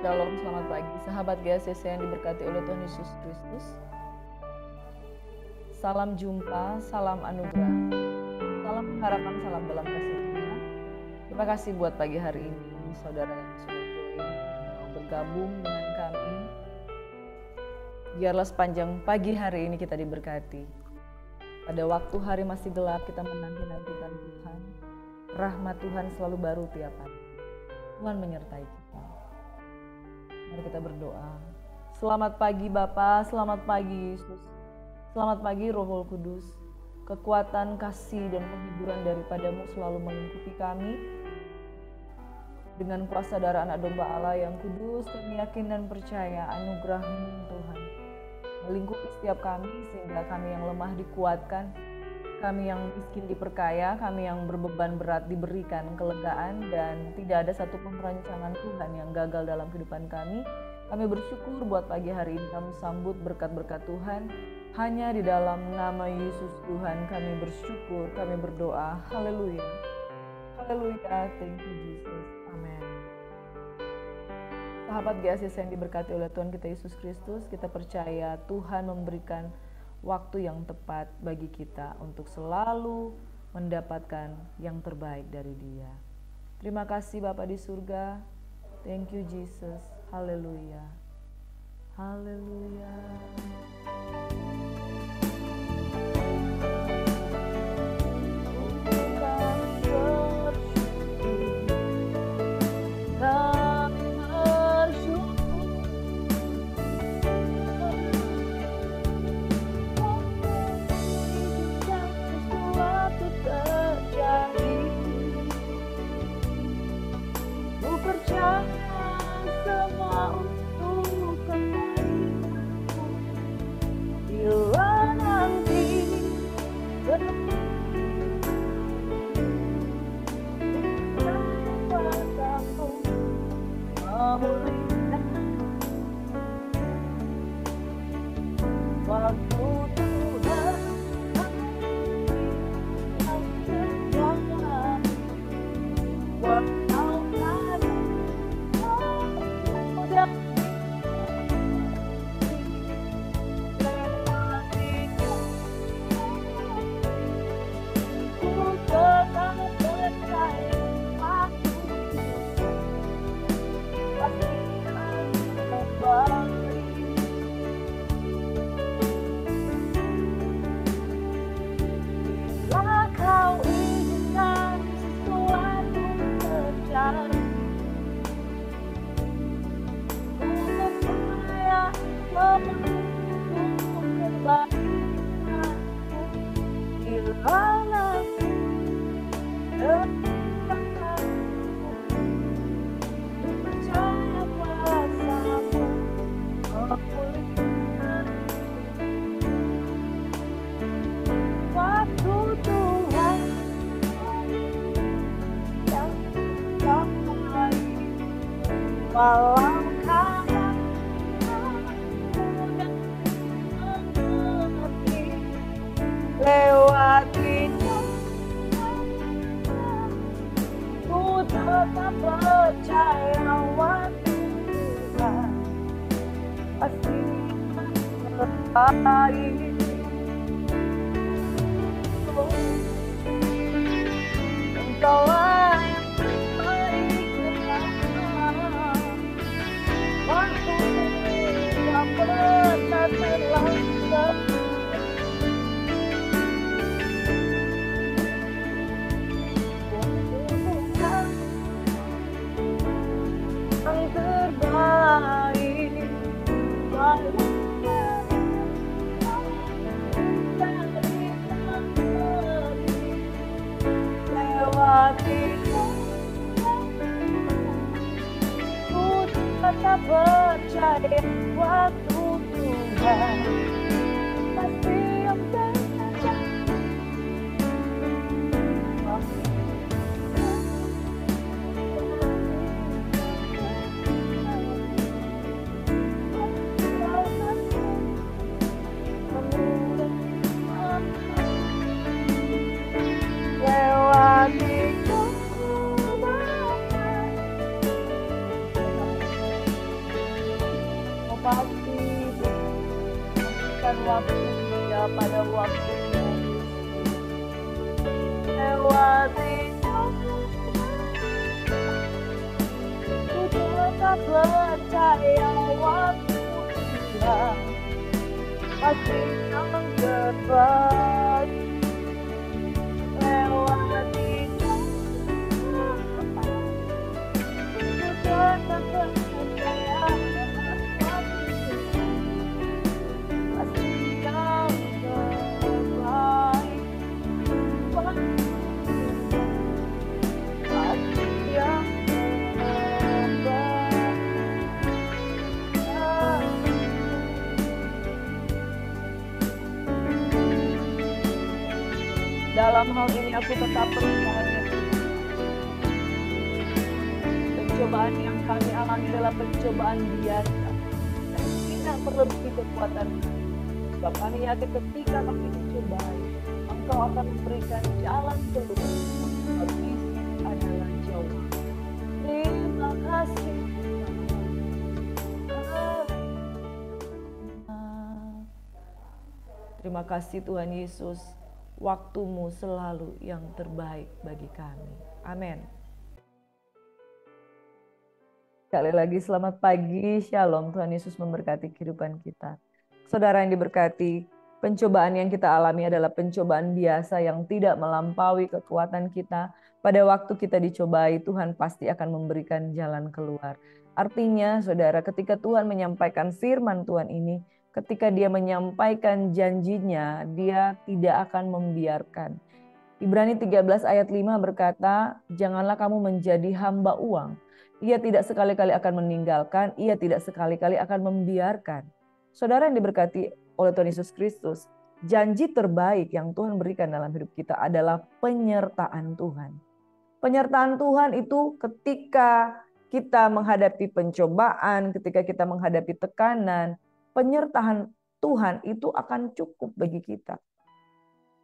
Shalom, selamat pagi sahabat GACC yang diberkati oleh Tuhan Yesus Kristus. Salam jumpa, salam anugerah, salam pengharapan, salam dalam kasih Tuhan. Terima kasih buat pagi hari ini, saudara yang sudah join, yang mau bergabung dengan kami. Biarlah sepanjang pagi hari ini kita diberkati. Pada waktu hari masih gelap, kita menanti-nantikan Tuhan. Rahmat Tuhan selalu baru tiap hari. Tuhan menyertai kita. Mari kita berdoa. Selamat pagi Bapa, selamat pagi Yesus. Selamat pagi Roh Kudus. Kekuatan, kasih, dan penghiburan daripadamu selalu melingkupi kami. Dengan kuasa darah anak domba Allah yang kudus, kami yakin dan percaya anugerah-Mu Tuhan melingkupi setiap kami, sehingga kami yang lemah dikuatkan, kami yang miskin diperkaya, kami yang berbeban berat diberikan kelegaan, dan tidak ada satupun perancangan Tuhan yang gagal dalam kehidupan kami. Kami bersyukur buat pagi hari ini kami sambut berkat-berkat Tuhan. Hanya di dalam nama Yesus Tuhan kami bersyukur, kami berdoa. Haleluya. Haleluya. Thank you Jesus. Amin. Sahabat GACC yang diberkati oleh Tuhan kita Yesus Kristus, kita percaya Tuhan memberikan waktu yang tepat bagi kita untuk selalu mendapatkan yang terbaik dari Dia. Terima kasih Bapa di surga. Thank you Jesus. Haleluya. Haleluya. waktu dia pada waktunya. Lewati ku tetap percaya waktu dia pasti yang terbaik. Lewati ku tetap percaya waktu pasti yang terbaik. Pasti yang terbaik. Dalam hal ini aku tetap percaya. Pencobaan yang kami alami adalah pencobaan biasa. Dan tidak melebihi kekuatan. Sebab kami yakin ketika kami dicobai, Engkau akan memberikan jalan keluar. Habis adalah jawaban. Terima kasih. Terima kasih Tuhan Yesus. Waktumu selalu yang terbaik bagi kami. Amin. Sekali lagi selamat pagi, Shalom. Tuhan Yesus memberkati kehidupan kita. Saudara yang diberkati, pencobaan yang kita alami adalah pencobaan biasa yang tidak melampaui kekuatan kita. Pada waktu kita dicobai, Tuhan pasti akan memberikan jalan keluar. Artinya, saudara, ketika Tuhan menyampaikan firman Tuhan ini, ketika dia menyampaikan janjinya, dia tidak akan membiarkan. Ibrani 13 ayat 5 berkata, janganlah kamu menjadi hamba uang. Ia tidak sekali-kali akan meninggalkan, ia tidak sekali-kali akan membiarkan. Saudara yang diberkati oleh Tuhan Yesus Kristus, janji terbaik yang Tuhan berikan dalam hidup kita adalah penyertaan Tuhan. Penyertaan Tuhan itu ketika kita menghadapi pencobaan, ketika kita menghadapi tekanan, penyertaan Tuhan itu akan cukup bagi kita.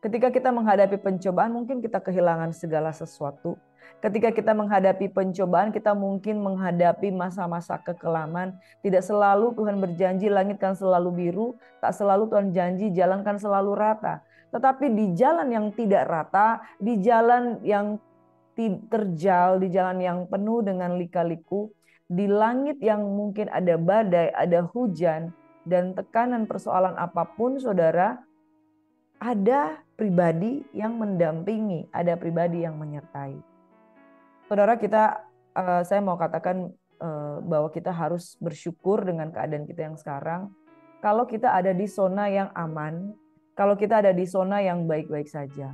Ketika kita menghadapi pencobaan, mungkin kita kehilangan segala sesuatu. Ketika kita menghadapi pencobaan, kita mungkin menghadapi masa-masa kekelaman. Tidak selalu Tuhan berjanji langit kan selalu biru, tak selalu Tuhan janji jalan kan selalu rata. Tetapi di jalan yang tidak rata, di jalan yang terjal, di jalan yang penuh dengan lika-liku, di langit yang mungkin ada badai, ada hujan, dan tekanan persoalan apapun, saudara, ada pribadi yang mendampingi, ada pribadi yang menyertai. Saudara, saya mau katakan bahwa kita harus bersyukur dengan keadaan kita yang sekarang. Kalau kita ada di zona yang aman, kalau kita ada di zona yang baik-baik saja.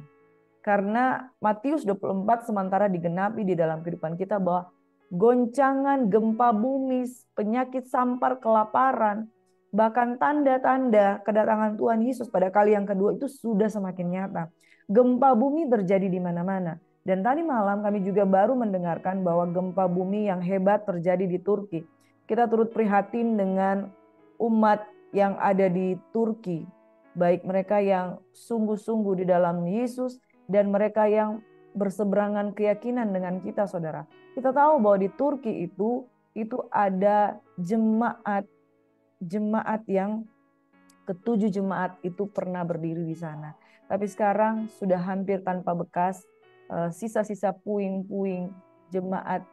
Karena Matius 24 sementara digenapi di dalam kehidupan kita bahwa goncangan, gempa bumi, penyakit sampar, kelaparan, bahkan tanda-tanda kedatangan Tuhan Yesus pada kali yang kedua itu sudah semakin nyata. Gempa bumi terjadi di mana-mana. Dan tadi malam kami juga baru mendengarkan bahwa gempa bumi yang hebat terjadi di Turki. Kita turut prihatin dengan umat yang ada di Turki. Baik mereka yang sungguh-sungguh di dalam Yesus dan mereka yang berseberangan keyakinan dengan kita, saudara. Kita tahu bahwa di Turki itu ada jemaat yang ketujuh jemaat itu pernah berdiri di sana. Tapi sekarang sudah hampir tanpa bekas, sisa-sisa puing-puing jemaat,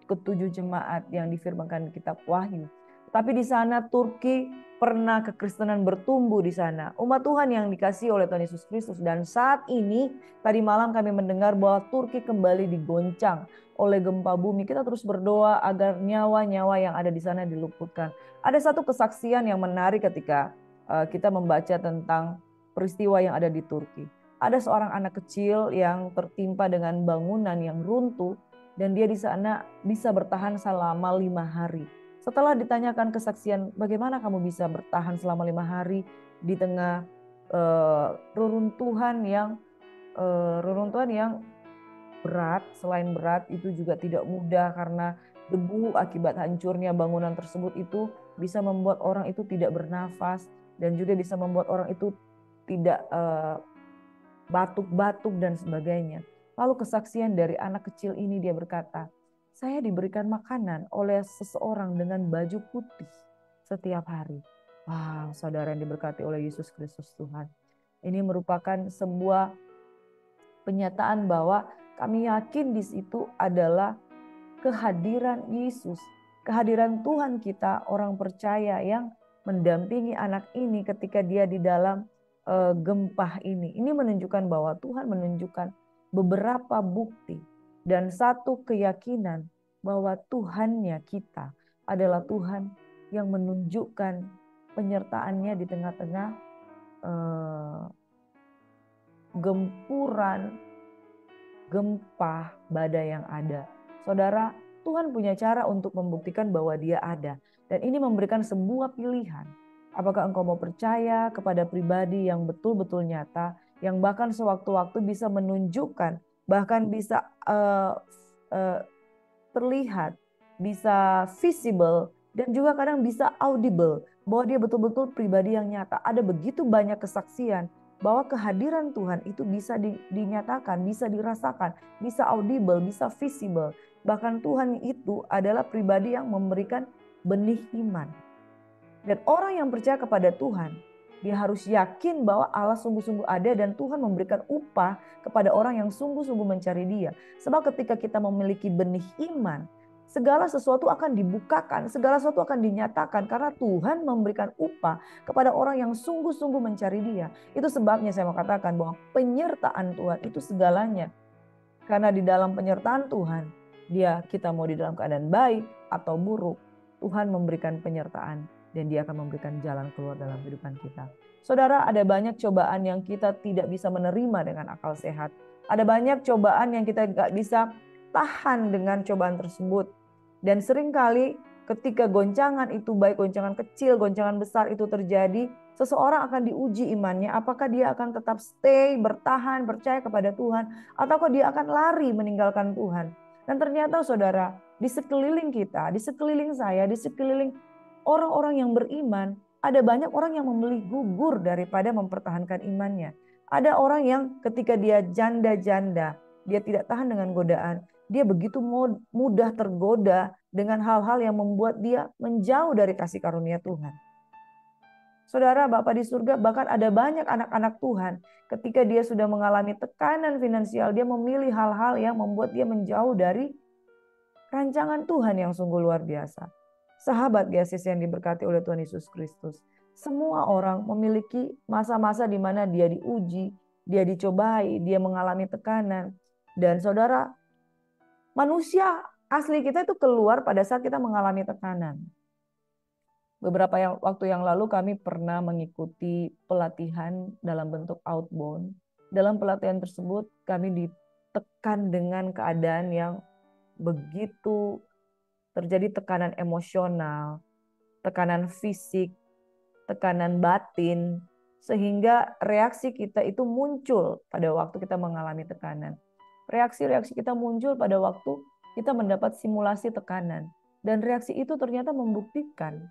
ketujuh jemaat yang difirmankan di kitab Wahyu. Tapi di sana Turki pernah kekristenan bertumbuh di sana. Umat Tuhan yang dikasihi oleh Tuhan Yesus Kristus. Dan saat ini tadi malam kami mendengar bahwa Turki kembali digoncang oleh gempa bumi. Kita terus berdoa agar nyawa-nyawa yang ada di sana diluputkan. Ada satu kesaksian yang menarik ketika kita membaca tentang peristiwa yang ada di Turki. Ada seorang anak kecil yang tertimpa dengan bangunan yang runtuh dan dia di sana bisa bertahan selama 5 hari. Setelah ditanyakan kesaksian, bagaimana kamu bisa bertahan selama 5 hari di tengah reruntuhan yang berat. Selain berat, itu juga tidak mudah karena debu akibat hancurnya bangunan tersebut itu bisa membuat orang itu tidak bernafas dan juga bisa membuat orang itu tidak batuk-batuk dan sebagainya. Lalu kesaksian dari anak kecil ini, dia berkata, saya diberikan makanan oleh seseorang dengan baju putih setiap hari. Saudara yang diberkati oleh Yesus Kristus Tuhan. Ini merupakan sebuah penyataan bahwa kami yakin di situ adalah kehadiran Yesus, kehadiran Tuhan kita, orang percaya yang mendampingi anak ini ketika dia di dalam gempah ini. Ini menunjukkan bahwa Tuhan menunjukkan beberapa bukti dan satu keyakinan bahwa Tuhannya kita adalah Tuhan yang menunjukkan penyertaannya di tengah-tengah gempuran, gempa, badai yang ada. Saudara, Tuhan punya cara untuk membuktikan bahwa Dia ada. Dan ini memberikan sebuah pilihan. Apakah engkau mau percaya kepada pribadi yang betul-betul nyata, yang bahkan sewaktu-waktu bisa menunjukkan, bahkan bisa terlihat, bisa visible, dan juga kadang bisa audible, bahwa dia betul-betul pribadi yang nyata. Ada begitu banyak kesaksian bahwa kehadiran Tuhan itu bisa dinyatakan, bisa dirasakan, bisa audible, bisa visible. Bahkan Tuhan itu adalah pribadi yang memberikan benih iman. Dan orang yang percaya kepada Tuhan, dia harus yakin bahwa Allah sungguh-sungguh ada dan Tuhan memberikan upah kepada orang yang sungguh-sungguh mencari Dia. Sebab ketika kita memiliki benih iman, segala sesuatu akan dibukakan, segala sesuatu akan dinyatakan karena Tuhan memberikan upah kepada orang yang sungguh-sungguh mencari Dia. Itu sebabnya saya mau katakan bahwa penyertaan Tuhan itu segalanya. Karena di dalam penyertaan Tuhan, kita mau di dalam keadaan baik atau buruk, Tuhan memberikan penyertaan dan Dia akan memberikan jalan keluar dalam kehidupan kita. Saudara, ada banyak cobaan yang kita tidak bisa menerima dengan akal sehat. Ada banyak cobaan yang kita gak bisa tahan dengan cobaan tersebut. Dan seringkali ketika goncangan itu, baik goncangan kecil, goncangan besar itu terjadi, seseorang akan diuji imannya. Apakah dia akan tetap stay, bertahan, percaya kepada Tuhan, ataukah dia akan lari meninggalkan Tuhan. Dan ternyata saudara, di sekeliling kita, di sekeliling saya, di sekeliling orang-orang yang beriman, ada banyak orang yang memilih gugur daripada mempertahankan imannya. Ada orang yang ketika dia janda-janda, dia tidak tahan dengan godaan, dia begitu mudah tergoda dengan hal-hal yang membuat dia menjauh dari kasih karunia Tuhan. Saudara, Bapa di surga, bahkan ada banyak anak-anak Tuhan ketika dia sudah mengalami tekanan finansial, dia memilih hal-hal yang membuat dia menjauh dari rancangan Tuhan yang sungguh luar biasa. Sahabat GACC yang diberkati oleh Tuhan Yesus Kristus. Semua orang memiliki masa-masa di mana dia diuji, dia dicobai, dia mengalami tekanan. Dan saudara, manusia asli kita itu keluar pada saat kita mengalami tekanan. Beberapa waktu yang lalu kami pernah mengikuti pelatihan dalam bentuk outbound. Dalam pelatihan tersebut kami ditekan dengan keadaan yang begitu terjadi tekanan emosional, tekanan fisik, tekanan batin, sehingga reaksi kita itu muncul pada waktu kita mengalami tekanan. Reaksi-reaksi kita muncul pada waktu kita mendapat simulasi tekanan. Dan reaksi itu ternyata membuktikan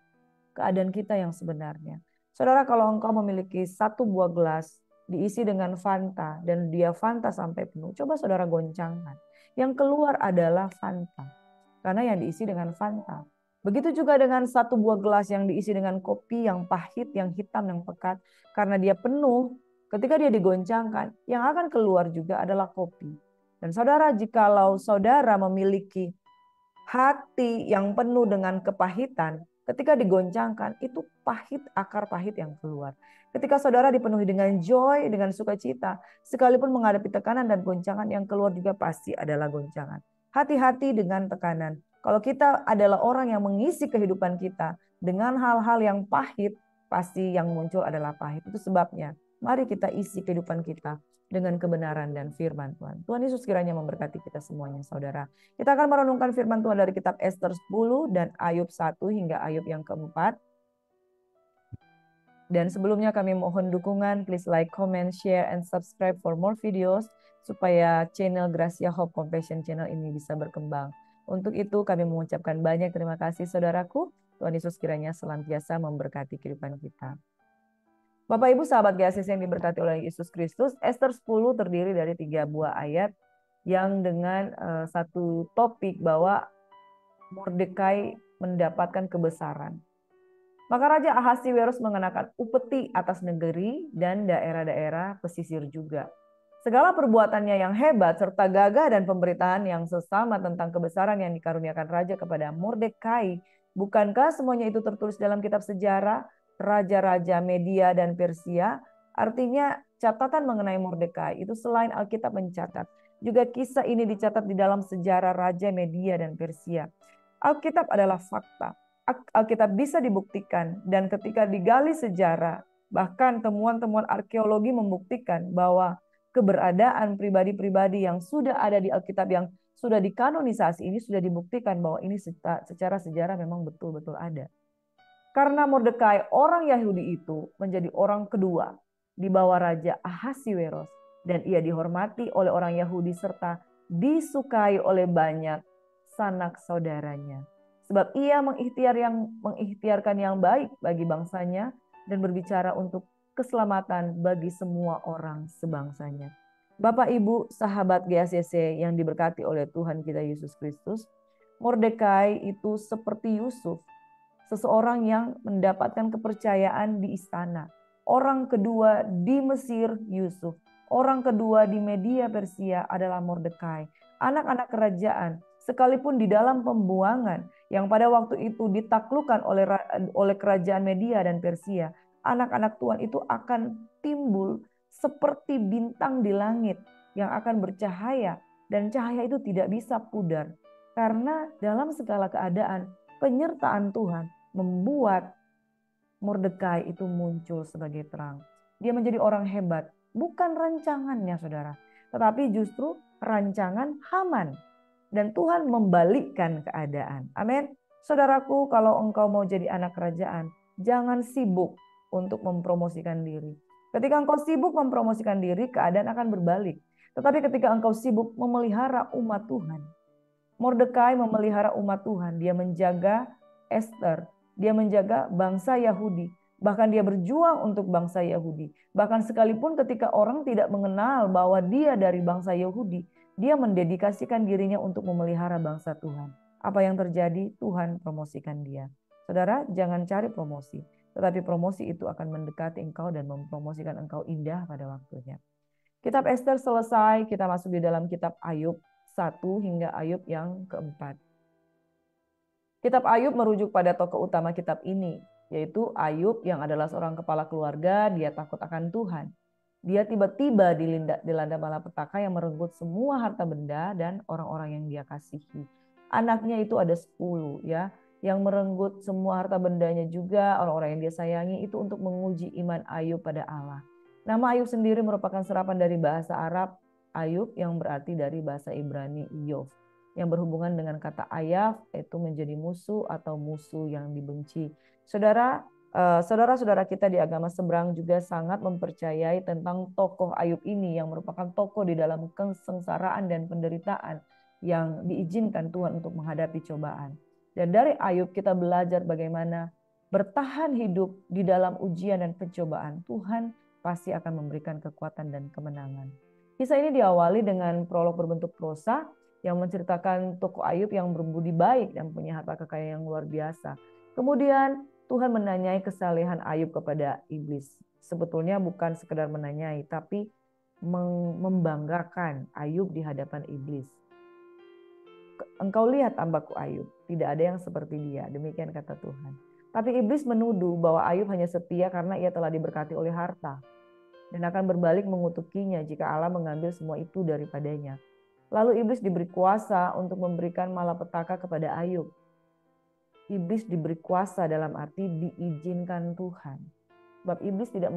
keadaan kita yang sebenarnya. Saudara, kalau engkau memiliki satu buah gelas diisi dengan Fanta dan dia Fanta sampai penuh, coba saudara goncangkan. Yang keluar adalah Fanta. Karena yang diisi dengan Fanta. Begitu juga dengan satu buah gelas yang diisi dengan kopi yang pahit, yang hitam, yang pekat. Karena dia penuh, ketika dia digoncangkan, yang akan keluar juga adalah kopi. Dan saudara, jikalau saudara memiliki hati yang penuh dengan kepahitan, ketika digoncangkan, itu pahit, akar pahit yang keluar. Ketika saudara dipenuhi dengan joy, dengan sukacita, sekalipun menghadapi tekanan dan goncangan, yang keluar juga pasti adalah goncangan. Hati-hati dengan tekanan. Kalau kita adalah orang yang mengisi kehidupan kita dengan hal-hal yang pahit, pasti yang muncul adalah pahit. Itu sebabnya, mari kita isi kehidupan kita dengan kebenaran dan firman Tuhan. Tuhan Yesus kiranya memberkati kita semuanya, saudara. Kita akan merenungkan firman Tuhan dari kitab Ester 10 dan Ayub 1 hingga Ayub yang keempat. Dan sebelumnya kami mohon dukungan, please like, comment, share, and subscribe for more videos, supaya channel Gracia Hope Compassion Channel ini bisa berkembang. Untuk itu kami mengucapkan banyak terima kasih saudaraku. Tuhan Yesus kiranya senantiasa memberkati kehidupan kita. Bapak Ibu sahabat GACC yang diberkati oleh Yesus Kristus, Ester 10 terdiri dari 3 buah ayat yang dengan satu topik bahwa Mordekai mendapatkan kebesaran. Maka Raja Ahasiweros mengenakan upeti atas negeri dan daerah-daerah pesisir juga. Segala perbuatannya yang hebat serta gagah dan pemberitaan yang sesama tentang kebesaran yang dikaruniakan Raja kepada Mordekai. Bukankah semuanya itu tertulis dalam kitab sejarah Raja-Raja Media dan Persia? Artinya catatan mengenai Mordekai itu selain Alkitab mencatat, juga kisah ini dicatat di dalam sejarah Raja Media dan Persia. Alkitab adalah fakta. Alkitab bisa dibuktikan dan ketika digali sejarah, bahkan temuan-temuan arkeologi membuktikan bahwa keberadaan pribadi-pribadi yang sudah ada di Alkitab yang sudah dikanonisasi ini sudah dibuktikan bahwa ini secara sejarah memang betul-betul ada. Karena Mordekai orang Yahudi itu menjadi orang kedua di bawah Raja Ahasiweros dan ia dihormati oleh orang Yahudi serta disukai oleh banyak sanak saudaranya. Sebab ia mengikhtiarkan yang baik bagi bangsanya dan berbicara untuk keselamatan bagi semua orang sebangsanya. Bapak, Ibu, sahabat GACC yang diberkati oleh Tuhan kita Yesus Kristus, Mordekai itu seperti Yusuf, seseorang yang mendapatkan kepercayaan di istana. Orang kedua di Mesir Yusuf. Orang kedua di Media Persia adalah Mordekai. Anak-anak kerajaan sekalipun di dalam pembuangan yang pada waktu itu ditaklukkan oleh kerajaan Media dan Persia, anak-anak Tuhan itu akan timbul seperti bintang di langit yang akan bercahaya dan cahaya itu tidak bisa pudar karena dalam segala keadaan penyertaan Tuhan membuat Mordekai itu muncul sebagai terang. Dia menjadi orang hebat, bukan rancangannya saudara, tetapi justru rancangan Haman. Dan Tuhan membalikkan keadaan. Amin. Saudaraku, kalau engkau mau jadi anak kerajaan, jangan sibuk untuk mempromosikan diri. Ketika engkau sibuk mempromosikan diri, keadaan akan berbalik. Tetapi ketika engkau sibuk memelihara umat Tuhan, Mordekai memelihara umat Tuhan. Dia menjaga Esther, dia menjaga bangsa Yahudi. Bahkan dia berjuang untuk bangsa Yahudi. Bahkan sekalipun ketika orang tidak mengenal bahwa dia dari bangsa Yahudi, dia mendedikasikan dirinya untuk memelihara bangsa Tuhan. Apa yang terjadi? Tuhan promosikan dia. Saudara, jangan cari promosi. Tetapi promosi itu akan mendekati engkau dan mempromosikan engkau indah pada waktunya. Kitab Esther selesai, kita masuk di dalam kitab Ayub 1 hingga Ayub yang keempat. Kitab Ayub merujuk pada tokoh utama kitab ini, yaitu Ayub yang adalah seorang kepala keluarga, dia takut akan Tuhan. Dia tiba-tiba dilanda malapetaka yang merenggut semua harta benda dan orang-orang yang dia kasihi. Anaknya itu ada 10 ya, yang merenggut semua harta bendanya juga, orang-orang yang dia sayangi itu untuk menguji iman Ayub pada Allah. Nama Ayub sendiri merupakan serapan dari bahasa Arab Ayub yang berarti dari bahasa Ibrani Iyov, yang berhubungan dengan kata ayaf, yaitu menjadi musuh atau musuh yang dibenci. Saudara-saudara kita di agama seberang juga sangat mempercayai tentang tokoh Ayub ini yang merupakan tokoh di dalam kesengsaraan dan penderitaan yang diizinkan Tuhan untuk menghadapi cobaan. Dan dari Ayub kita belajar bagaimana bertahan hidup di dalam ujian dan pencobaan. Tuhan pasti akan memberikan kekuatan dan kemenangan. Kisah ini diawali dengan prolog berbentuk prosa yang menceritakan tokoh Ayub yang berbudi baik dan punya harta kekayaan yang luar biasa. Kemudian Tuhan menanyai kesalehan Ayub kepada iblis. Sebetulnya bukan sekedar menanyai, tapi membanggakan Ayub di hadapan iblis. Engkau lihat hambaku Ayub, tidak ada yang seperti dia, demikian kata Tuhan. Tapi iblis menuduh bahwa Ayub hanya setia karena ia telah diberkati oleh harta, dan akan berbalik mengutukinya jika Allah mengambil semua itu daripadanya. Lalu iblis diberi kuasa untuk memberikan malapetaka kepada Ayub. Iblis diberi kuasa dalam arti diizinkan Tuhan. Sebab iblis tidak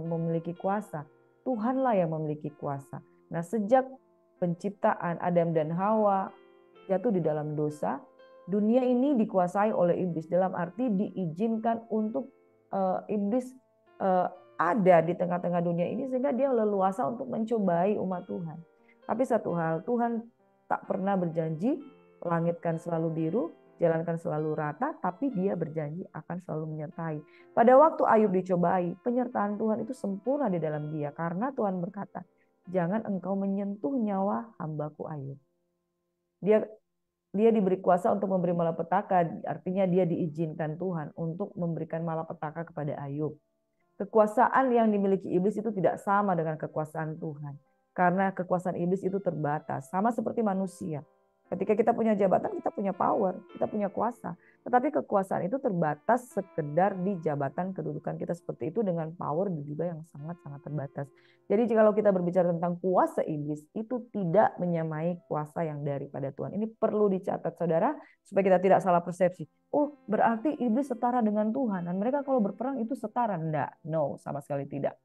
memiliki kuasa. Tuhanlah yang memiliki kuasa. Nah, sejak penciptaan Adam dan Hawa jatuh di dalam dosa, dunia ini dikuasai oleh iblis. Dalam arti diizinkan untuk iblis ada di tengah-tengah dunia ini sehingga dia leluasa untuk mencobai umat Tuhan. Tapi satu hal, Tuhan tak pernah berjanji langit kan selalu biru, jalan kan selalu rata, tapi dia berjanji akan selalu menyertai. Pada waktu Ayub dicobai, penyertaan Tuhan itu sempurna di dalam dia. Karena Tuhan berkata, jangan engkau menyentuh nyawa hambaku Ayub. Dia dia diberi kuasa untuk memberi malapetaka, artinya dia diizinkan Tuhan untuk memberikan malapetaka kepada Ayub. Kekuasaan yang dimiliki iblis itu tidak sama dengan kekuasaan Tuhan. Karena kekuasaan iblis itu terbatas, sama seperti manusia. Ketika kita punya jabatan, kita punya power, kita punya kuasa. Tetapi kekuasaan itu terbatas sekedar di jabatan kedudukan kita seperti itu, dengan power juga yang sangat-sangat terbatas. Jadi kalau kita berbicara tentang kuasa iblis, itu tidak menyamai kuasa yang daripada Tuhan. Ini perlu dicatat saudara, supaya kita tidak salah persepsi. Oh, berarti iblis setara dengan Tuhan. Dan mereka kalau berperang itu setara. Enggak, no, sama sekali tidak.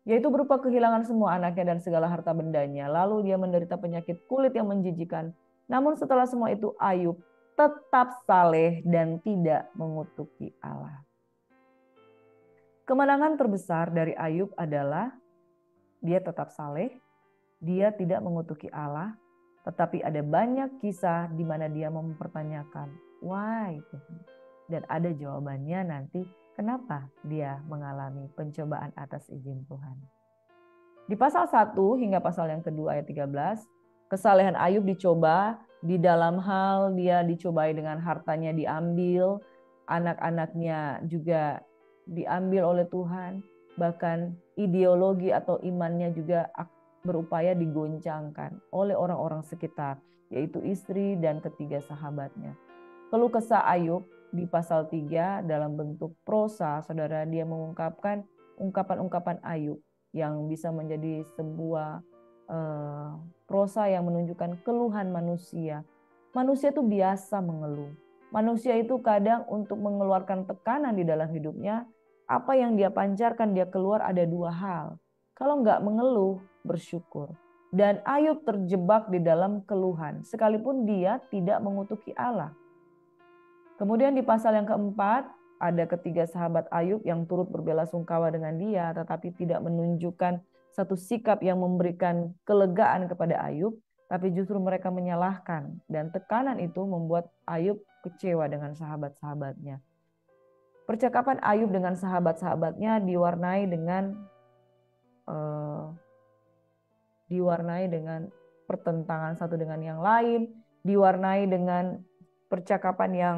Yaitu berupa kehilangan semua anaknya dan segala harta bendanya. Lalu dia menderita penyakit kulit yang menjijikan. Namun setelah semua itu Ayub tetap saleh dan tidak mengutuki Allah. Kemenangan terbesar dari Ayub adalah dia tetap saleh, dia tidak mengutuki Allah, tetapi ada banyak kisah di mana dia mempertanyakan, why Tuhan? Dan ada jawabannya nanti kenapa dia mengalami pencobaan atas izin Tuhan. Di pasal 1 hingga pasal yang kedua ayat 13, kesalehan Ayub dicoba di dalam hal dia dicobai dengan hartanya diambil, anak-anaknya juga diambil oleh Tuhan, bahkan ideologi atau imannya juga berupaya digoncangkan oleh orang-orang sekitar, yaitu istri dan ketiga sahabatnya. Keluh kesah Ayub di pasal 3 dalam bentuk prosa, saudara, dia mengungkapkan ungkapan-ungkapan Ayub yang bisa menjadi sebuah prosa yang menunjukkan keluhan manusia. Manusia itu biasa mengeluh. Manusia itu kadang untuk mengeluarkan tekanan di dalam hidupnya, apa yang dia pancarkan, dia keluar ada dua hal. Kalau enggak mengeluh, bersyukur. Dan Ayub terjebak di dalam keluhan, sekalipun dia tidak mengutuki Allah. Kemudian di pasal yang keempat, ada ketiga sahabat Ayub yang turut berbelasungkawa dengan dia, tetapi tidak menunjukkan satu sikap yang memberikan kelegaan kepada Ayub, tapi justru mereka menyalahkan. Dan tekanan itu membuat Ayub kecewa dengan sahabat-sahabatnya. Percakapan Ayub dengan sahabat-sahabatnya diwarnai dengan pertentangan satu dengan yang lain, diwarnai dengan percakapan yang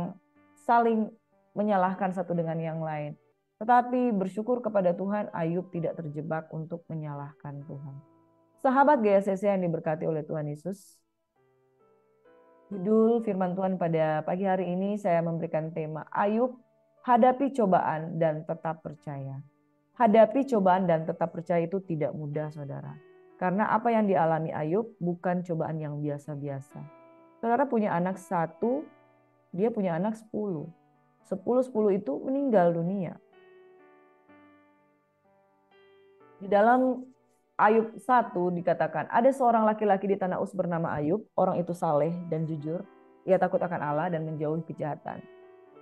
saling menyalahkan satu dengan yang lain. Tetapi bersyukur kepada Tuhan, Ayub tidak terjebak untuk menyalahkan Tuhan. Sahabat GSCC yang diberkati oleh Tuhan Yesus, judul firman Tuhan pada pagi hari ini saya memberikan tema Ayub, hadapi cobaan dan tetap percaya. Hadapi cobaan dan tetap percaya itu tidak mudah, saudara. Karena apa yang dialami Ayub bukan cobaan yang biasa-biasa. Saudara punya anak 1, dia punya anak 10. 10 itu meninggal dunia. Di dalam Ayub 1 dikatakan, ada seorang laki-laki di tanah Uz bernama Ayub, orang itu saleh dan jujur, ia takut akan Allah dan menjauhi kejahatan.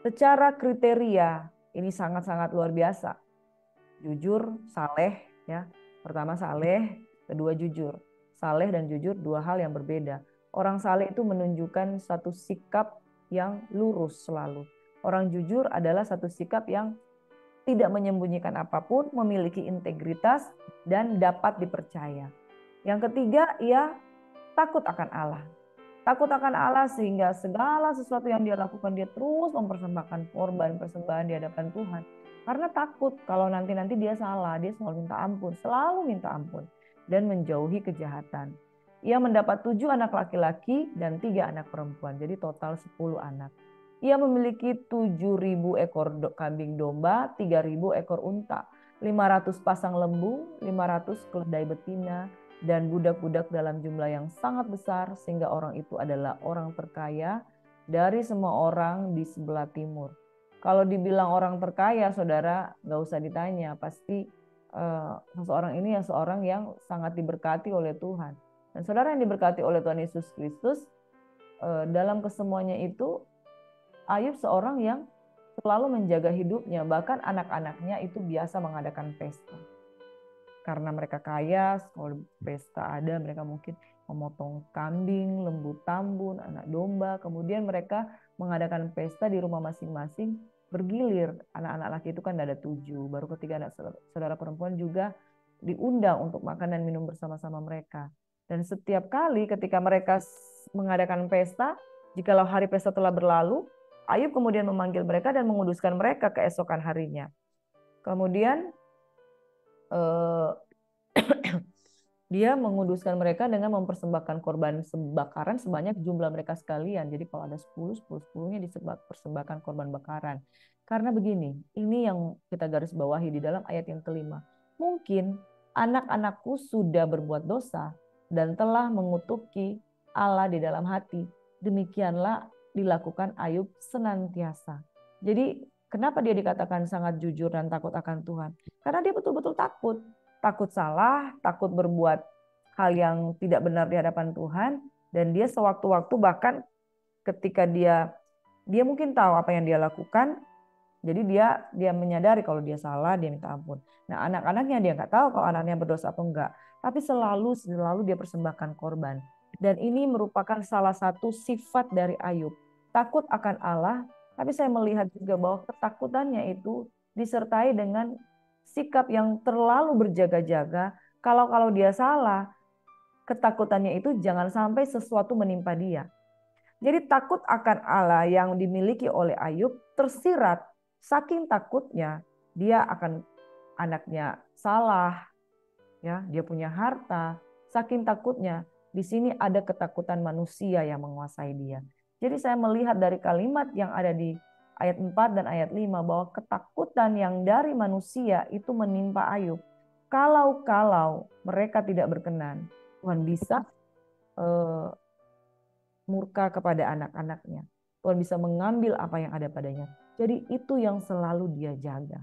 Secara kriteria ini sangat-sangat luar biasa. Jujur, saleh, ya. Pertama saleh, kedua jujur. Saleh dan jujur dua hal yang berbeda. Orang saleh itu menunjukkan satu sikap yang lurus selalu. Orang jujur adalah satu sikap yang tidak menyembunyikan apapun, memiliki integritas dan dapat dipercaya. Yang ketiga, ia takut akan Allah. Takut akan Allah sehingga segala sesuatu yang dia lakukan, dia terus mempersembahkan korban, persembahan di hadapan Tuhan. Karena takut kalau nanti dia salah, dia selalu minta ampun dan menjauhi kejahatan. Ia mendapat 7 anak laki-laki dan 3 anak perempuan, jadi total 10 anak. Ia memiliki 7.000 ekor kambing domba, 3.000 ekor unta, 500 pasang lembu, 500 keledai betina, dan budak-budak dalam jumlah yang sangat besar, sehingga orang itu adalah orang terkaya dari semua orang di sebelah timur. Kalau dibilang orang terkaya, saudara, nggak usah ditanya, pasti seseorang ini seorang yang sangat diberkati oleh Tuhan. Dan saudara yang diberkati oleh Tuhan Yesus Kristus, dalam kesemuanya itu, Ayub seorang yang selalu menjaga hidupnya, bahkan anak-anaknya itu biasa mengadakan pesta. Karena mereka kaya, kalau pesta ada, mereka mungkin memotong kambing, lembu tambun, anak domba. Kemudian mereka mengadakan pesta di rumah masing-masing, bergilir. Anak-anak laki itu kan ada 7, baru ketiga anak saudara perempuan juga diundang untuk makan dan minum bersama-sama mereka. Dan setiap kali ketika mereka mengadakan pesta, Jikalau hari pesta telah berlalu, Ayub kemudian memanggil mereka dan menguduskan mereka keesokan harinya. Kemudian dia menguduskan mereka dengan mempersembahkan korban bakaran sebanyak jumlah mereka sekalian. Jadi kalau ada 10, 10-10-nya dipersembahkan korban bakaran. Karena begini, ini yang kita garis bawahi di dalam ayat yang kelima. Mungkin anak-anakku sudah berbuat dosa dan telah mengutuki Allah di dalam hati. Demikianlah dilakukan Ayub senantiasa. Jadi kenapa dia dikatakan sangat jujur dan takut akan Tuhan? Karena dia betul-betul takut. Takut salah, takut berbuat hal yang tidak benar di hadapan Tuhan, dan dia sewaktu-waktu bahkan ketika dia mungkin tahu apa yang dia lakukan, jadi dia menyadari kalau dia salah, dia minta ampun. Nah, anak-anaknya dia nggak tahu kalau anaknya berdosa atau enggak, tapi selalu dia persembahkan korban. Dan ini merupakan salah satu sifat dari Ayub, takut akan Allah, tapi saya melihat juga bahwa ketakutannya itu disertai dengan sikap yang terlalu berjaga-jaga. Kalau dia salah, ketakutannya itu jangan sampai sesuatu menimpa dia. Jadi takut akan Allah yang dimiliki oleh Ayub tersirat, saking takutnya dia akan anaknya salah, ya, dia punya harta, saking takutnya di sini ada ketakutan manusia yang menguasai dia. Jadi saya melihat dari kalimat yang ada di ayat 4 dan ayat 5 bahwa ketakutan yang dari manusia itu menimpa Ayub. Kalau mereka tidak berkenan, Tuhan bisa murka kepada anak-anaknya. Tuhan bisa mengambil apa yang ada padanya. Jadi itu yang selalu dia jaga.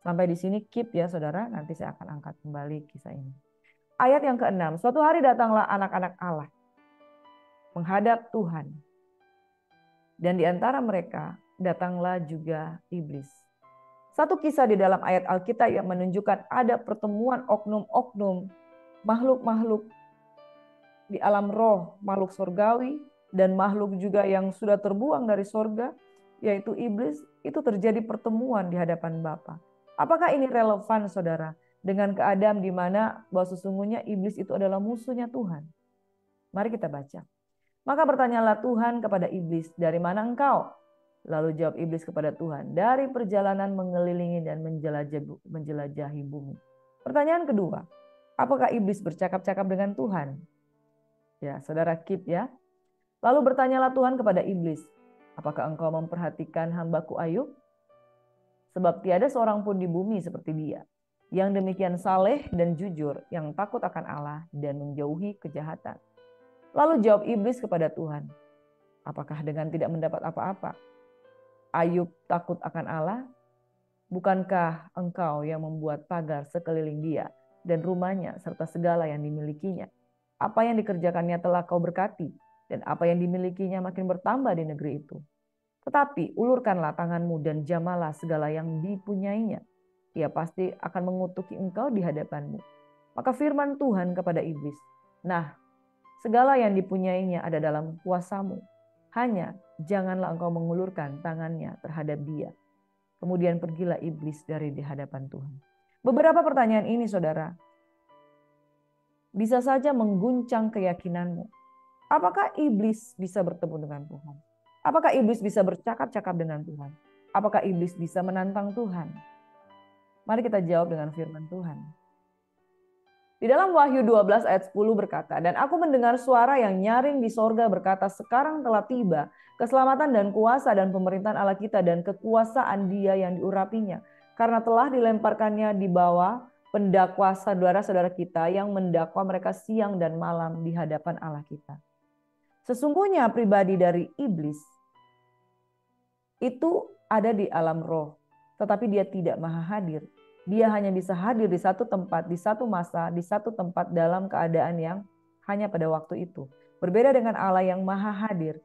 Sampai di sini keep ya saudara, nanti saya akan angkat kembali kisah ini. Ayat yang ke-6, suatu hari datanglah anak-anak Allah menghadap Tuhan. Dan di antara mereka datanglah juga iblis. Satu kisah di dalam ayat Alkitab yang menunjukkan ada pertemuan oknum-oknum makhluk-makhluk di alam roh, makhluk surgawi dan makhluk juga yang sudah terbuang dari sorga, yaitu iblis, itu terjadi pertemuan di hadapan Bapa. Apakah ini relevan saudara dengan keadaan di mana bahwa sesungguhnya iblis itu adalah musuhnya Tuhan? Mari kita baca. Maka bertanyalah Tuhan kepada iblis, dari mana engkau? Lalu jawab iblis kepada Tuhan, dari perjalanan mengelilingi dan menjelajahi bumi. Pertanyaan kedua, apakah iblis bercakap-cakap dengan Tuhan? Ya, saudara keep ya. Lalu bertanyalah Tuhan kepada iblis, apakah engkau memperhatikan hambaku Ayub? Sebab tiada seorang pun di bumi seperti dia, yang demikian saleh dan jujur, yang takut akan Allah dan menjauhi kejahatan. Lalu jawab iblis kepada Tuhan, apakah dengan tidak mendapat apa-apa Ayub takut akan Allah? Bukankah engkau yang membuat pagar sekeliling dia dan rumahnya serta segala yang dimilikinya? Apa yang dikerjakannya telah kau berkati, dan apa yang dimilikinya makin bertambah di negeri itu. Tetapi ulurkanlah tanganmu dan jamalah segala yang dipunyainya. Ia pasti akan mengutuki engkau di hadapanmu. Maka firman Tuhan kepada iblis, nah, segala yang dipunyainya ada dalam kuasamu. Hanya janganlah engkau mengulurkan tangannya terhadap dia. Kemudian pergilah iblis dari di hadapan Tuhan. Beberapa pertanyaan ini saudara, bisa saja mengguncang keyakinanmu. Apakah iblis bisa bertemu dengan Tuhan? Apakah iblis bisa bercakap-cakap dengan Tuhan? Apakah iblis bisa menantang Tuhan? Mari kita jawab dengan firman Tuhan. Di dalam Wahyu 12 ayat 10 berkata, dan aku mendengar suara yang nyaring di sorga berkata, sekarang telah tiba keselamatan dan kuasa dan pemerintahan Allah kita dan kekuasaan dia yang diurapinya. Karena telah dilemparkannya di bawah pendakwa saudara-saudara kita yang mendakwa mereka siang dan malam di hadapan Allah kita. Sesungguhnya pribadi dari iblis itu ada di alam roh, tetapi dia tidak maha hadir. Dia hanya bisa hadir di satu tempat, di satu masa, di satu tempat dalam keadaan yang hanya pada waktu itu. Berbeda dengan Allah yang maha hadir,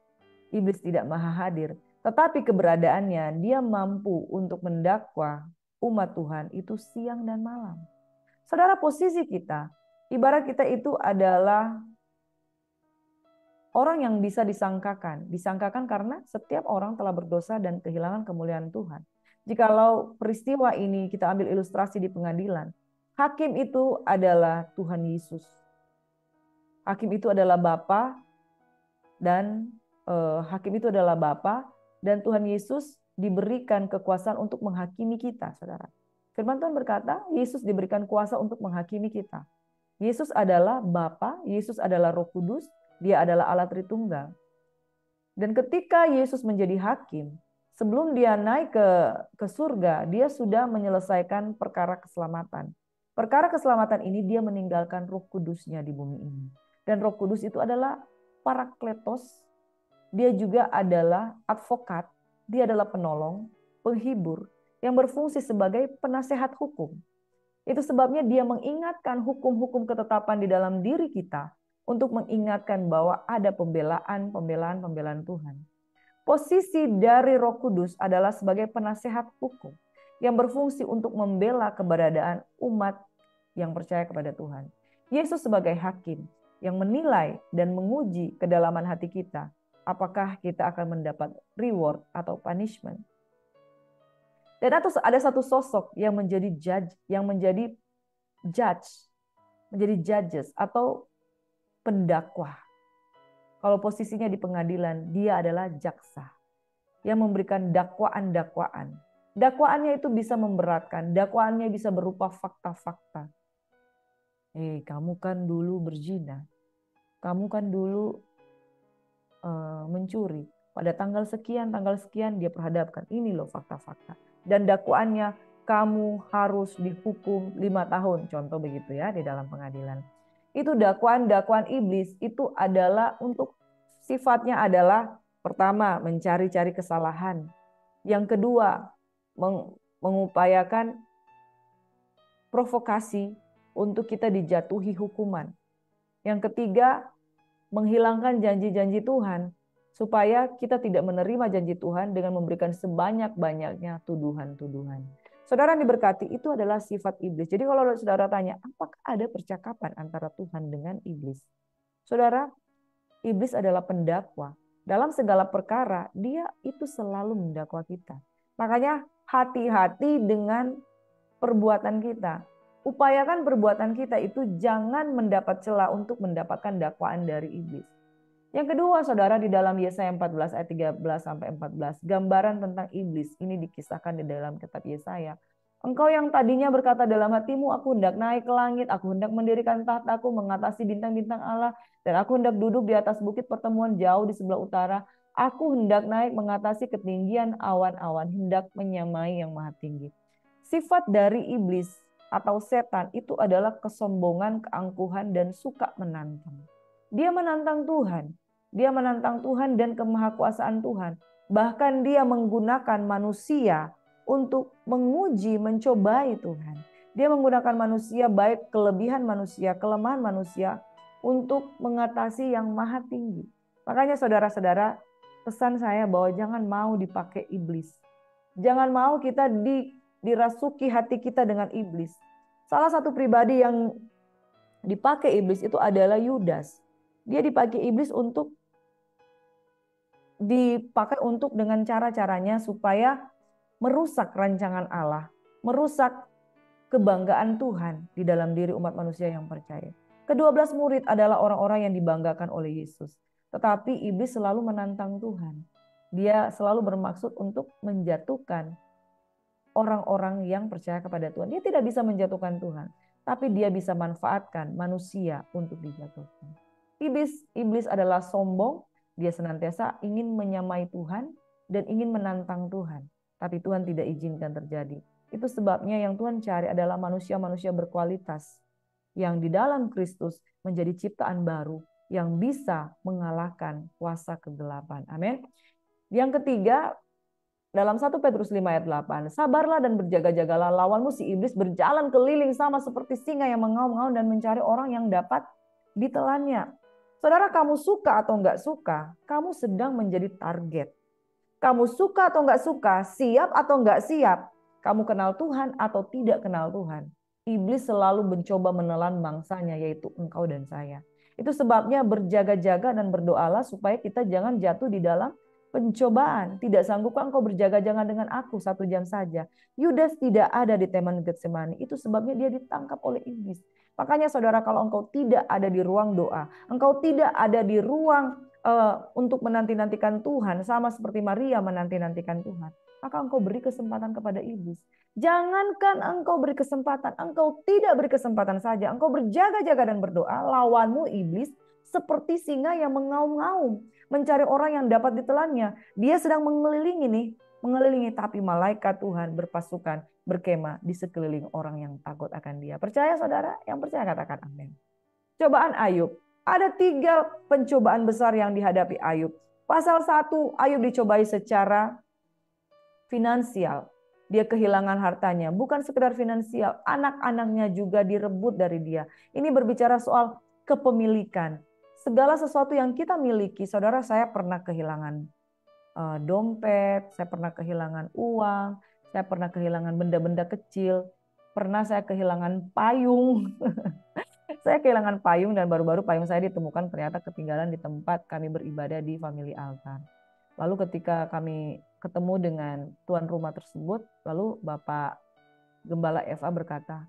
iblis tidak maha hadir. Tetapi keberadaannya, dia mampu untuk mendakwa umat Tuhan itu siang dan malam. Saudara, posisi kita, ibarat kita itu adalah orang yang bisa disangkakan. Disangkakan karena setiap orang telah berdosa dan kehilangan kemuliaan Tuhan. Jikalau peristiwa ini kita ambil ilustrasi di pengadilan, hakim itu adalah Tuhan Yesus. Hakim itu adalah Bapa dan hakim itu adalah Bapa, dan Tuhan Yesus diberikan kekuasaan untuk menghakimi kita, saudara. Firman Tuhan berkata, Yesus diberikan kuasa untuk menghakimi kita. Yesus adalah Bapa, Yesus adalah Roh Kudus, dia adalah Allah Tritunggal. Dan ketika Yesus menjadi hakim, sebelum dia naik ke surga, dia sudah menyelesaikan perkara keselamatan. Perkara keselamatan ini dia meninggalkan Roh Kudusnya di bumi ini. Dan Roh Kudus itu adalah Parakletos, dia juga adalah advokat, dia adalah penolong, penghibur, yang berfungsi sebagai penasehat hukum. Itu sebabnya dia mengingatkan hukum-hukum ketetapan di dalam diri kita untuk mengingatkan bahwa ada pembelaan Tuhan. Posisi dari Roh Kudus adalah sebagai penasehat hukum yang berfungsi untuk membela keberadaan umat yang percaya kepada Tuhan. Yesus sebagai hakim yang menilai dan menguji kedalaman hati kita, apakah kita akan mendapat reward atau punishment. Dan ada satu sosok yang menjadi judges atau pendakwah. Kalau posisinya di pengadilan, dia adalah jaksa yang memberikan dakwaan-dakwaan. Dakwaannya itu bisa memberatkan, dakwaannya bisa berupa fakta-fakta. Kamu kan dulu berzina, kamu kan dulu mencuri. Pada tanggal sekian dia perhadapkan. Ini loh fakta-fakta. Dan dakwaannya, kamu harus dihukum 5 tahun. Contoh begitu ya di dalam pengadilan. Itu dakwaan iblis itu adalah untuk sifatnya adalah pertama mencari-cari kesalahan. Yang kedua mengupayakan provokasi untuk kita dijatuhi hukuman. Yang ketiga menghilangkan janji-janji Tuhan supaya kita tidak menerima janji Tuhan dengan memberikan sebanyak-banyaknya tuduhan-tuduhan. Saudara yang diberkati, itu adalah sifat iblis. Jadi kalau saudara tanya, apakah ada percakapan antara Tuhan dengan iblis? Saudara, iblis adalah pendakwa. Dalam segala perkara, dia itu selalu mendakwa kita. Makanya hati-hati dengan perbuatan kita. Upayakan perbuatan kita itu jangan mendapat celah untuk mendapatkan dakwaan dari iblis. Yang kedua, saudara, di dalam Yesaya 14 ayat 13 sampai 14, gambaran tentang iblis ini dikisahkan di dalam kitab Yesaya. Engkau yang tadinya berkata dalam hatimu, aku hendak naik ke langit, aku hendak mendirikan tahtaku mengatasi bintang-bintang Allah, dan aku hendak duduk di atas bukit pertemuan jauh di sebelah utara. Aku hendak naik mengatasi ketinggian awan-awan, hendak menyamai yang maha tinggi. Sifat dari iblis atau setan itu adalah kesombongan, keangkuhan, dan suka menantang. Dia menantang Tuhan. Dia menantang Tuhan dan kemahakuasaan Tuhan. Bahkan dia menggunakan manusia untuk menguji, mencobai Tuhan. Dia menggunakan manusia, baik kelebihan manusia, kelemahan manusia, untuk mengatasi yang maha tinggi. Makanya saudara-saudara, pesan saya bahwa jangan mau dipakai iblis. Jangan mau kita dirasuki hati kita dengan iblis. Salah satu pribadi yang dipakai iblis itu adalah Yudas. Dia dipakai iblis dengan cara-caranya supaya merusak rancangan Allah, merusak kebanggaan Tuhan di dalam diri umat manusia yang percaya. Ke-12 murid adalah orang-orang yang dibanggakan oleh Yesus. Tetapi iblis selalu menantang Tuhan. Dia selalu bermaksud untuk menjatuhkan orang-orang yang percaya kepada Tuhan. Dia tidak bisa menjatuhkan Tuhan, tapi dia bisa manfaatkan manusia untuk dijatuhkan. Iblis adalah sombong, dia senantiasa ingin menyamai Tuhan dan ingin menantang Tuhan. Tapi Tuhan tidak izinkan terjadi. Itu sebabnya yang Tuhan cari adalah manusia-manusia berkualitas yang di dalam Kristus menjadi ciptaan baru yang bisa mengalahkan kuasa kegelapan. Amin. Yang ketiga, dalam 1 Petrus 5 ayat 8, sabarlah dan berjaga-jagalah, lawanmu si iblis berjalan keliling sama seperti singa yang mengaum-ngaum dan mencari orang yang dapat ditelannya. Saudara, kamu suka atau enggak suka, kamu sedang menjadi target. Kamu suka atau enggak suka, siap atau enggak siap, kamu kenal Tuhan atau tidak kenal Tuhan. Iblis selalu mencoba menelan mangsanya, yaitu engkau dan saya. Itu sebabnya berjaga-jaga dan berdoalah supaya kita jangan jatuh di dalam pencobaan. Tidak sanggupkah engkau berjaga-jaga dengan aku 1 jam saja? Yudas tidak ada di Taman Getsemani. Itu sebabnya dia ditangkap oleh iblis. Makanya saudara, kalau engkau tidak ada di ruang doa, engkau tidak ada di ruang untuk menanti-nantikan Tuhan, sama seperti Maria menanti-nantikan Tuhan, maka engkau beri kesempatan kepada iblis. Jangankan engkau beri kesempatan, engkau tidak beri kesempatan saja, engkau berjaga-jaga dan berdoa, lawanmu iblis seperti singa yang mengaum-ngaum, mencari orang yang dapat ditelannya. Dia sedang mengelilingi, tapi malaikat Tuhan berpasukan, berkemah di sekeliling orang yang takut akan dia. Percaya saudara? Yang percaya katakan amin. Cobaan Ayub. Ada 3 pencobaan besar yang dihadapi Ayub. Pasal 1, Ayub dicobai secara finansial. Dia kehilangan hartanya. Bukan sekedar finansial, anak-anaknya juga direbut dari dia. Ini berbicara soal kepemilikan. Segala sesuatu yang kita miliki, saudara, saya pernah kehilangan dompet, saya pernah kehilangan uang, saya pernah kehilangan benda-benda kecil, pernah saya kehilangan payung. Saya kehilangan payung dan baru-baru payung saya ditemukan ternyata ketinggalan di tempat kami beribadah di Family Altar. Lalu ketika kami ketemu dengan tuan rumah tersebut, lalu Bapak Gembala Eva berkata,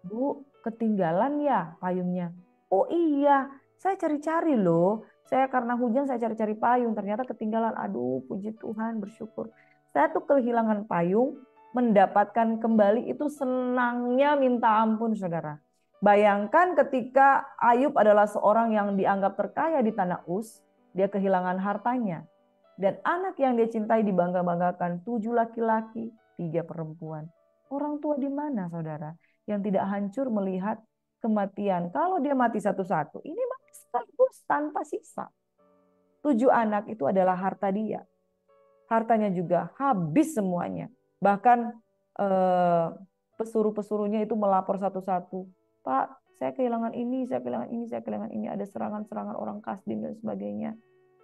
"Bu, ketinggalan ya payungnya?" "Oh iya, saya cari-cari loh. Saya karena hujan saya cari-cari payung, ternyata ketinggalan." Aduh, puji Tuhan, bersyukur. Saya tuh kehilangan payung, mendapatkan kembali itu senangnya minta ampun, saudara. Bayangkan ketika Ayub adalah seorang yang dianggap terkaya di tanah Uz, dia kehilangan hartanya. Dan anak yang dia cintai dibangga-banggakan, 7 laki-laki, 3 perempuan. Orang tua di mana, saudara? Yang tidak hancur melihat kematian. Kalau dia mati satu-satu, ini mati sekaligus tanpa sisa. 7 anak itu adalah harta dia. Hartanya juga habis semuanya. Bahkan pesuruh-pesuruhnya itu melapor satu-satu. "Pak, saya kehilangan ini, saya kehilangan ini, saya kehilangan ini. Ada serangan-serangan orang Kasdim dan sebagainya.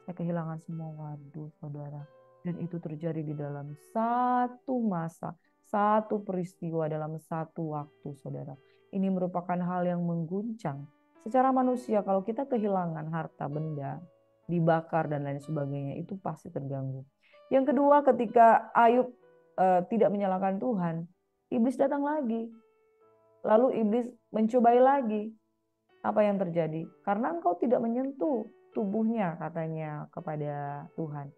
Saya kehilangan semua." Waduh, saudara. Dan itu terjadi di dalam satu masa, satu peristiwa dalam satu waktu, saudara. Ini merupakan hal yang mengguncang. Secara manusia, kalau kita kehilangan harta benda, dibakar dan lain sebagainya, itu pasti terganggu. Yang kedua, ketika Ayub tidak menyalahkan Tuhan, iblis datang lagi. Lalu iblis mencobai lagi. Apa yang terjadi? Karena engkau tidak menyentuh tubuhnya, katanya kepada Tuhan.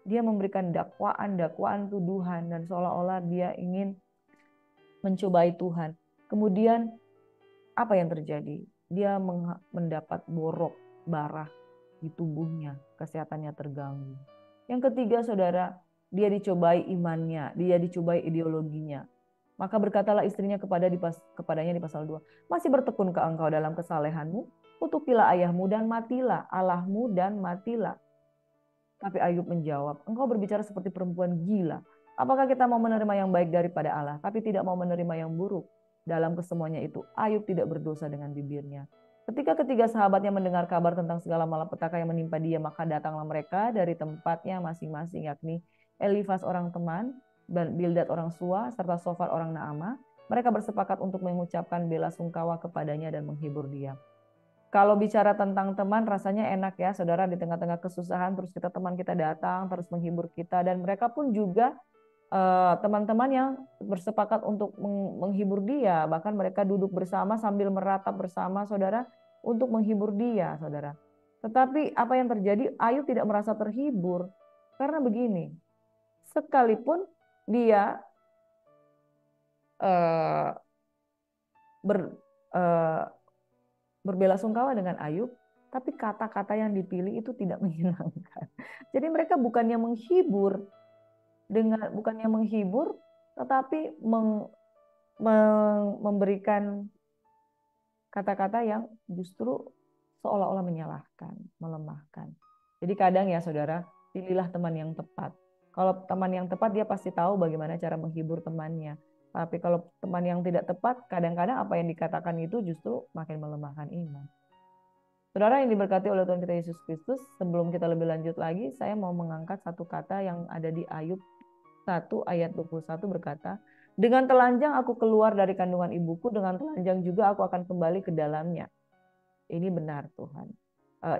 Dia memberikan dakwaan tuduhan, dan seolah-olah dia ingin mencobai Tuhan. Kemudian apa yang terjadi? Dia mendapat borok barah di tubuhnya, kesehatannya terganggu. Yang ketiga, saudara, dia dicobai imannya, dia dicobai ideologinya. Maka berkatalah istrinya kepadanya di pasal 2, "Masih bertekunkah engkau dalam kesalehanmu? Kutukilah ayahmu dan matilah, Allahmu dan matilah." Tapi Ayub menjawab, "Engkau berbicara seperti perempuan gila. Apakah kita mau menerima yang baik daripada Allah, tapi tidak mau menerima yang buruk?" Dalam kesemuanya itu, Ayub tidak berdosa dengan bibirnya. Ketika ketiga sahabatnya mendengar kabar tentang segala malapetaka yang menimpa dia, maka datanglah mereka dari tempatnya masing-masing, yakni Elifas orang teman, Bildad orang Sua, serta Sofar orang Naamah. Mereka bersepakat untuk mengucapkan bela sungkawa kepadanya dan menghibur dia. Kalau bicara tentang teman, rasanya enak ya, saudara, di tengah-tengah kesusahan, terus teman kita datang, terus menghibur kita, dan mereka pun juga teman-teman yang bersepakat untuk menghibur dia, bahkan mereka duduk bersama sambil meratap bersama, saudara, untuk menghibur dia, saudara. Tetapi apa yang terjadi? Ayub tidak merasa terhibur, karena begini, sekalipun dia berbelasungkawa dengan Ayub, tapi kata-kata yang dipilih itu tidak menyenangkan. Jadi mereka bukannya menghibur, tetapi memberikan kata-kata yang justru seolah-olah menyalahkan, melemahkan. Jadi kadang ya saudara, pilihlah teman yang tepat. Kalau teman yang tepat, dia pasti tahu bagaimana cara menghibur temannya. Tapi kalau teman yang tidak tepat, kadang-kadang apa yang dikatakan itu justru makin melemahkan iman. Saudara yang diberkati oleh Tuhan kita Yesus Kristus, sebelum kita lebih lanjut lagi, saya mau mengangkat satu kata yang ada di Ayub 1 ayat 21 berkata, "Dengan telanjang aku keluar dari kandungan ibuku, dengan telanjang juga aku akan kembali ke dalamnya." Ini benar Tuhan.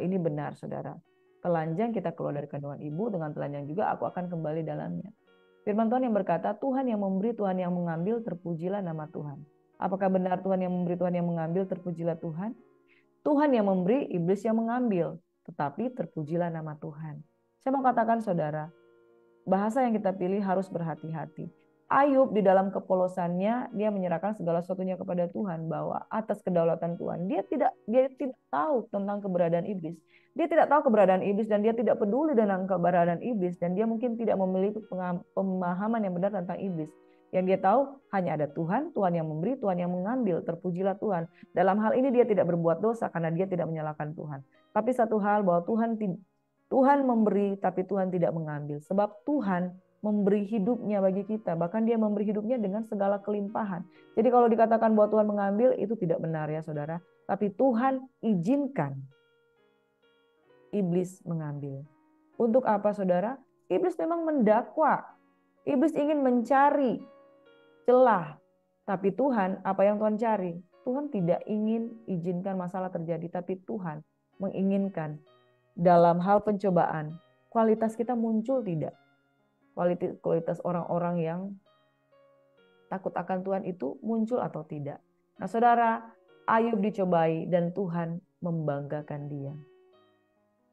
Ini benar saudara. Telanjang kita keluar dari kandungan ibu, dengan telanjang juga aku akan kembali dalamnya. Firman Tuhan yang berkata, Tuhan yang memberi, Tuhan yang mengambil, terpujilah nama Tuhan. Apakah benar Tuhan yang memberi, Tuhan yang mengambil, terpujilah Tuhan? Tuhan yang memberi, iblis yang mengambil. tetapi terpujilah nama Tuhan. Saya mau katakan saudara, bahasa yang kita pilih harus berhati-hati. Ayub di dalam kepolosannya dia menyerahkan segala sesuatunya kepada Tuhan, bahwa atas kedaulatan Tuhan dia tidak tahu tentang keberadaan iblis. Dia tidak tahu keberadaan iblis dan dia tidak peduli dengan keberadaan iblis, dan dia mungkin tidak memiliki pemahaman yang benar tentang iblis. Yang dia tahu hanya ada Tuhan, Tuhan yang memberi, Tuhan yang mengambil, terpujilah Tuhan. Dalam hal ini dia tidak berbuat dosa karena dia tidak menyalahkan Tuhan. Tapi satu hal, bahwa Tuhan memberi tapi Tuhan tidak mengambil. Sebab Tuhan memberi hidupnya bagi kita. Bahkan dia memberi hidupnya dengan segala kelimpahan. Jadi kalau dikatakan bahwa Tuhan mengambil, itu tidak benar ya saudara. Tapi Tuhan izinkan iblis mengambil. Untuk apa saudara? Iblis memang mendakwa. Iblis ingin mencari celah. Tapi Tuhan, apa yang Tuhan cari? Tuhan tidak ingin izinkan masalah terjadi. Tapi Tuhan menginginkan dalam hal pencobaan, kualitas kita muncul tidak? Kualitas orang-orang yang takut akan Tuhan itu muncul atau tidak? Nah saudara, Ayub dicobai dan Tuhan membanggakan dia.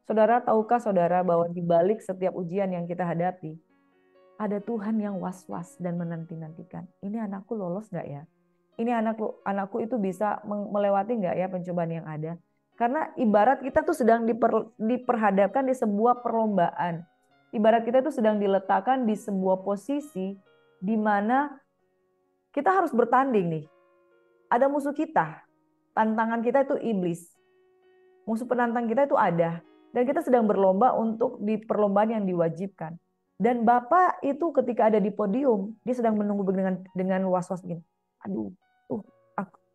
Saudara, tahukah saudara bahwa di balik setiap ujian yang kita hadapi, ada Tuhan yang was-was dan menanti-nantikan. Ini anakku lolos gak ya? Ini anakku itu bisa melewati gak ya pencobaan yang ada? Karena ibarat kita tuh sedang diperhadapkan di sebuah perlombaan. Ibarat kita itu sedang diletakkan di sebuah posisi di mana kita harus bertanding nih. Ada musuh kita, tantangan kita itu iblis. Musuh penantang kita itu ada. Dan kita sedang berlomba untuk di perlombaan yang diwajibkan. Dan Bapak itu ketika ada di podium, dia sedang menunggu dengan was-was gini. Aduh,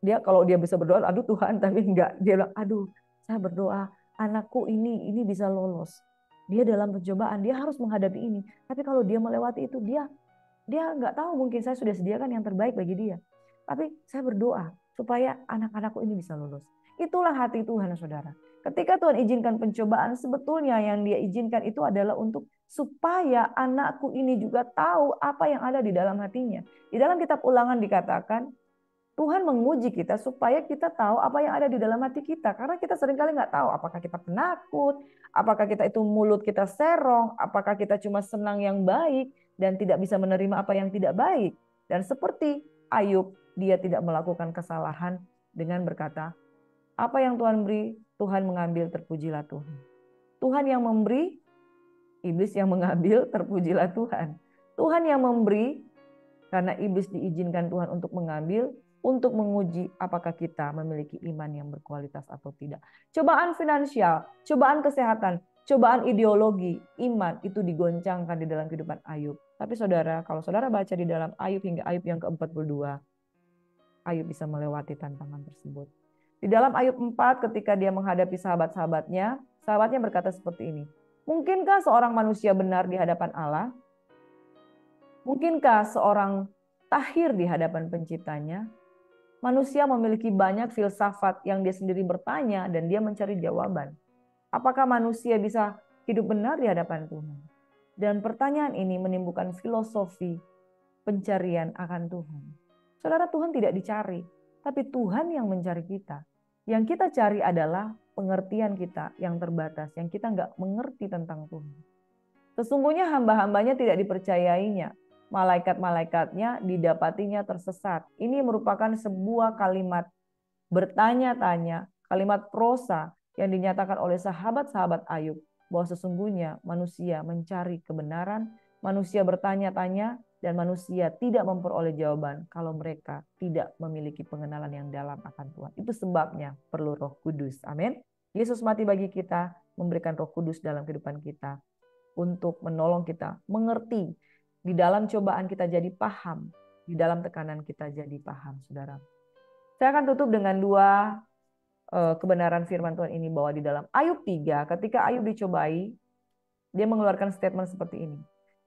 dia kalau dia bisa berdoa, aduh Tuhan, tapi enggak. Dia bilang, aduh saya berdoa, anakku ini bisa lolos. Dia dalam percobaan, dia harus menghadapi ini. Tapi kalau dia melewati itu, dia nggak tahu, mungkin saya sudah sediakan yang terbaik bagi dia. Tapi saya berdoa supaya anak-anakku ini bisa lolos. Itulah hati Tuhan, saudara. Ketika Tuhan izinkan pencobaan, sebetulnya yang dia izinkan itu adalah untuk supaya anakku ini juga tahu apa yang ada di dalam hatinya. Di dalam kitab Ulangan dikatakan, Tuhan menguji kita supaya kita tahu apa yang ada di dalam hati kita. Karena kita seringkali nggak tahu apakah kita penakut, apakah kita itu mulut kita serong, apakah kita cuma senang yang baik dan tidak bisa menerima apa yang tidak baik. Dan seperti Ayub, dia tidak melakukan kesalahan dengan berkata, apa yang Tuhan beri, Tuhan mengambil, terpujilah Tuhan. Tuhan yang memberi, iblis yang mengambil, terpujilah Tuhan. Tuhan yang memberi, karena iblis diizinkan Tuhan untuk mengambil, untuk menguji apakah kita memiliki iman yang berkualitas atau tidak. Cobaan finansial, cobaan kesehatan, cobaan ideologi, iman itu digoncangkan di dalam kehidupan Ayub. Tapi saudara, kalau saudara baca di dalam Ayub hingga Ayub yang ke-42, Ayub bisa melewati tantangan tersebut. Di dalam Ayub 4 ketika dia menghadapi sahabatnya berkata seperti ini. Mungkinkah seorang manusia benar di hadapan Allah? Mungkinkah seorang tahir di hadapan penciptanya? Manusia memiliki banyak filsafat yang dia sendiri bertanya dan dia mencari jawaban. Apakah manusia bisa hidup benar di hadapan Tuhan? Dan pertanyaan ini menimbulkan filosofi pencarian akan Tuhan. Saudara, Tuhan tidak dicari, tapi Tuhan yang mencari kita. Yang kita cari adalah pengertian kita yang terbatas, yang kita nggak mengerti tentang Tuhan. Sesungguhnya hamba-hambanya tidak dipercayainya. Malaikat-malaikatnya didapatinya tersesat. Ini merupakan sebuah kalimat bertanya-tanya, kalimat prosa yang dinyatakan oleh sahabat-sahabat Ayub, bahwa sesungguhnya manusia mencari kebenaran, manusia bertanya-tanya, dan manusia tidak memperoleh jawaban kalau mereka tidak memiliki pengenalan yang dalam akan Tuhan. Itu sebabnya perlu Roh Kudus. Amin. Yesus mati bagi kita, memberikan Roh Kudus dalam kehidupan kita untuk menolong kita mengerti. Di dalam cobaan kita jadi paham, di dalam tekanan kita jadi paham, saudara. Saya akan tutup dengan dua kebenaran firman Tuhan ini, bahwa di dalam Ayub 3, ketika Ayub dicobai, dia mengeluarkan statement seperti ini.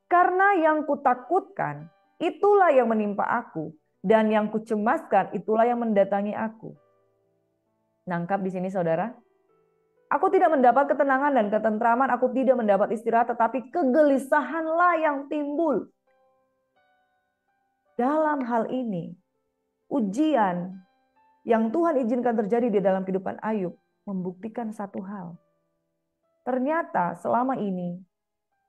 Karena yang kutakutkan, itulah yang menimpa aku, dan yang kucemaskan, itulah yang mendatangi aku. Nangkap di sini, saudara? Aku tidak mendapat ketenangan dan ketentraman, aku tidak mendapat istirahat, tetapi kegelisahanlah yang timbul. Dalam hal ini, ujian yang Tuhan izinkan terjadi di dalam kehidupan Ayub membuktikan satu hal. Ternyata selama ini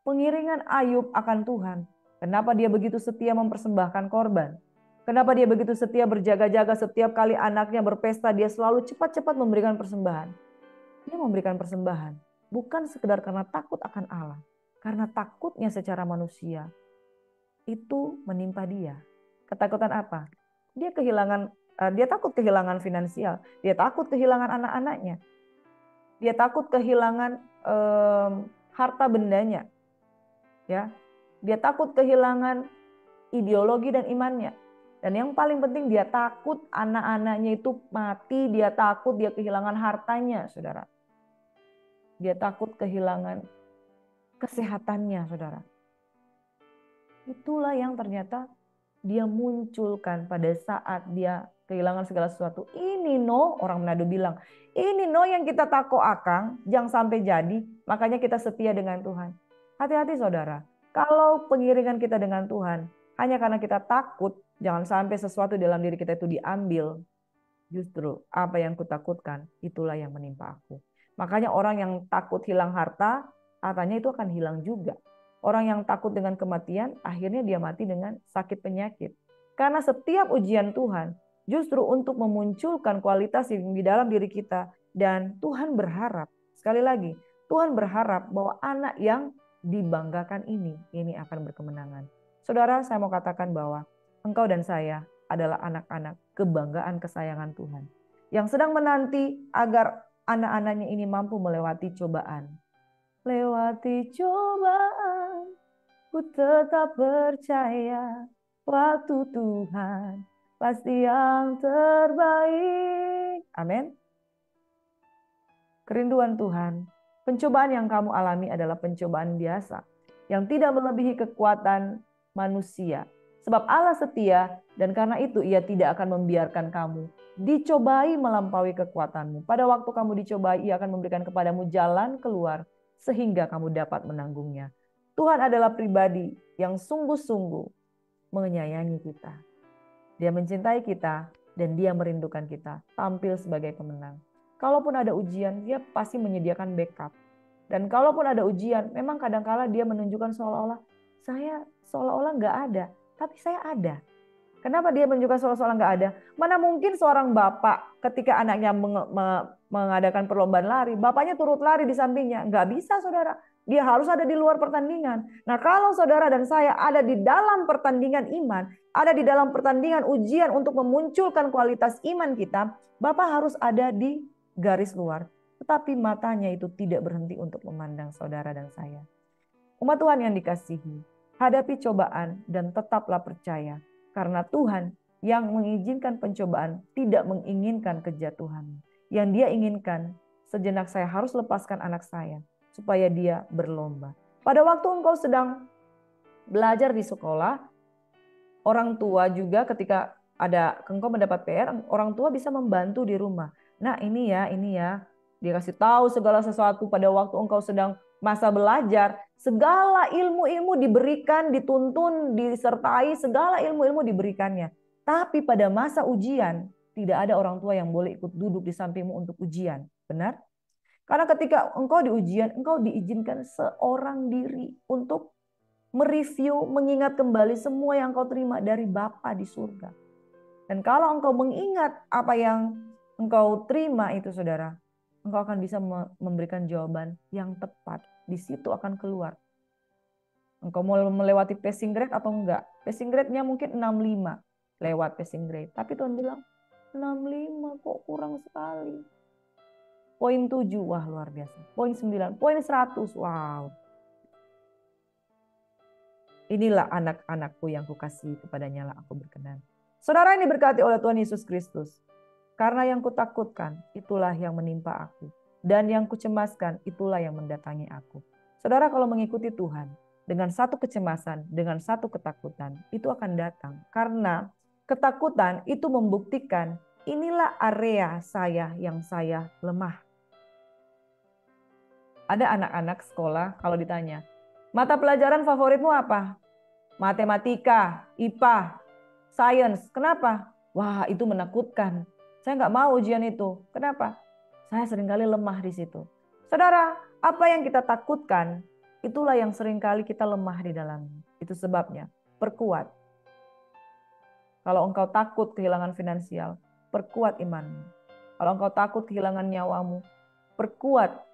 pengiringan Ayub akan Tuhan. Kenapa dia begitu setia mempersembahkan korban? Kenapa dia begitu setia berjaga-jaga setiap kali anaknya berpesta, dia selalu cepat-cepat memberikan persembahan. Dia memberikan persembahan bukan sekedar karena takut akan Allah, karena takutnya secara manusia itu menimpa dia. Ketakutan apa? Dia takut kehilangan finansial, dia takut kehilangan anak-anaknya, dia takut kehilangan harta bendanya, ya. Dia takut kehilangan ideologi dan imannya. Dan yang paling penting dia takut anak-anaknya itu mati, dia takut dia kehilangan hartanya, saudara. Dia takut kehilangan kesehatannya, saudara. Itulah yang ternyata dia munculkan pada saat dia kehilangan segala sesuatu. Ini no, orang Manado bilang, ini no yang kita tako akang, jangan sampai jadi, makanya kita setia dengan Tuhan. Hati-hati saudara, kalau pengiringan kita dengan Tuhan, hanya karena kita takut, jangan sampai sesuatu dalam diri kita itu diambil. Justru apa yang kutakutkan, itulah yang menimpa aku. Makanya orang yang takut hilang harta, hartanya itu akan hilang juga. Orang yang takut dengan kematian, akhirnya dia mati dengan sakit penyakit. Karena setiap ujian Tuhan, justru untuk memunculkan kualitas yang di dalam diri kita. Dan Tuhan berharap, sekali lagi, Tuhan berharap bahwa anak yang dibanggakan ini akan berkemenangan. Saudara, saya mau katakan bahwa engkau dan saya adalah anak-anak kebanggaan kesayangan Tuhan. Yang sedang menanti agar anak-anaknya ini mampu melewati cobaan. Lewati cobaan, ku tetap percaya waktu Tuhan pasti yang terbaik. Amin. Kerinduan Tuhan, pencobaan yang kamu alami adalah pencobaan biasa yang tidak melebihi kekuatan manusia. Sebab Allah setia dan karena itu ia tidak akan membiarkan kamu dicobai melampaui kekuatanmu. Pada waktu kamu dicobai, ia akan memberikan kepadamu jalan keluar sehingga kamu dapat menanggungnya. Tuhan adalah pribadi yang sungguh-sungguh menyayangi kita. Dia mencintai kita dan dia merindukan kita tampil sebagai pemenang. Kalaupun ada ujian, dia pasti menyediakan backup. Dan kalaupun ada ujian, memang kadang-kala dia menunjukkan seolah-olah nggak ada. Tapi saya ada. Kenapa dia menunjukkan seolah-olah nggak ada? Mana mungkin seorang bapak ketika anaknya mengadakan perlombaan lari, bapaknya turut lari di sampingnya. Nggak bisa saudara. Dia harus ada di luar pertandingan. Nah kalau saudara dan saya ada di dalam pertandingan iman, ada di dalam pertandingan ujian untuk memunculkan kualitas iman kita, bapak harus ada di garis luar. Tetapi matanya itu tidak berhenti untuk memandang saudara dan saya. Umat Tuhan yang dikasihi, hadapi cobaan dan tetaplah percaya. Karena Tuhan yang mengizinkan pencobaan tidak menginginkan kejatuhan. Yang dia inginkan, sejenak saya harus lepaskan anak saya supaya dia berlomba. Pada waktu engkau sedang belajar di sekolah, orang tua juga ketika engkau mendapat PR, orang tua bisa membantu di rumah. Nah ini ya, dia kasih tahu segala sesuatu pada waktu engkau sedang masa belajar, segala ilmu-ilmu diberikan, dituntun, disertai, segala ilmu-ilmu diberikannya. Tapi pada masa ujian, tidak ada orang tua yang boleh ikut duduk di sampingmu untuk ujian. Benar? Karena ketika engkau di ujian, engkau diizinkan seorang diri untuk mereview, mengingat kembali semua yang engkau terima dari Bapa di surga. Dan kalau engkau mengingat apa yang engkau terima itu saudara, engkau akan bisa memberikan jawaban yang tepat. Di situ akan keluar. Engkau mau melewati passing grade atau enggak? Passing grade-nya mungkin 65. Lewat passing grade. Tapi Tuhan bilang, 65 kok kurang sekali. Poin 7, wah luar biasa. Poin 9, poin 100, wow. Inilah anak-anakku yang kukasihi, kepadanya lah aku berkenan. Saudara ini diberkati oleh Tuhan Yesus Kristus. Karena yang kutakutkan, itulah yang menimpa aku. Dan yang kucemaskan, itulah yang mendatangi aku. Saudara kalau mengikuti Tuhan, dengan satu kecemasan, dengan satu ketakutan, itu akan datang. Karena ketakutan itu membuktikan, inilah area saya yang saya lemah. Ada anak-anak sekolah kalau ditanya, mata pelajaran favoritmu apa? Matematika, IPA, Sains. Kenapa? Wah itu menakutkan. Saya nggak mau ujian itu. Kenapa? Saya seringkali lemah di situ. Saudara, apa yang kita takutkan, itulah yang seringkali kita lemah di dalamnya. Itu sebabnya, perkuat. Kalau engkau takut kehilangan finansial, perkuat imanmu. Kalau engkau takut kehilangan nyawamu, perkuat